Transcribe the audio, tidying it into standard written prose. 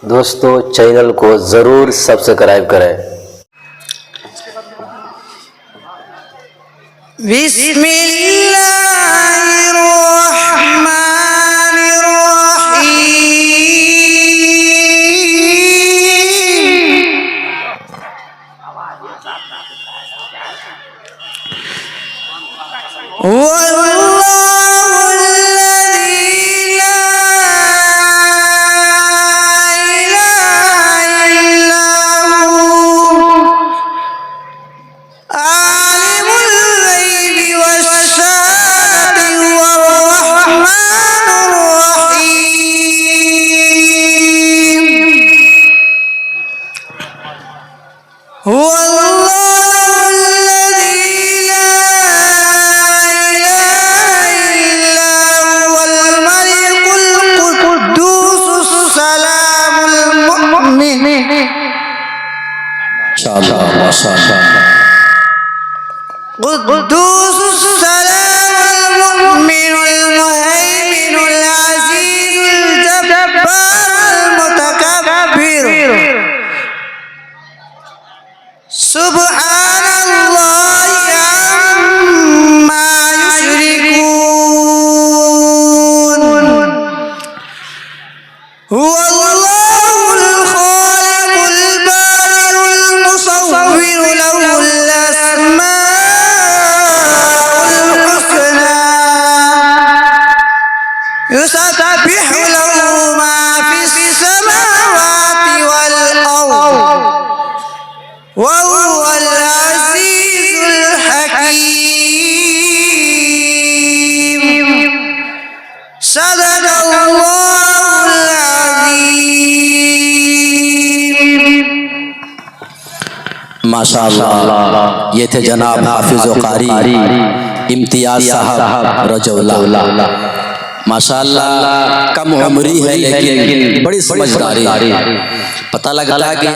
दोस्तों चैनल को ज़रूर सब्सक्राइब करें। قدوس السلام المؤمن المهيمن العزيز الجبار المتكبر سبحان الله عما يشركون هو الله الخالق البارئ المصور له الأسماء يسبح له ما في السماوات والأرض وهو العزيز الحكيم صدق الله العظيم माशाअल्लाह। ये थे जनाब हाफिज व कारी इम्तियाज साहब रजौला। माशाअल्लाह कम उम्री है लेकिन बड़ी समझदारी। पता लगता है कि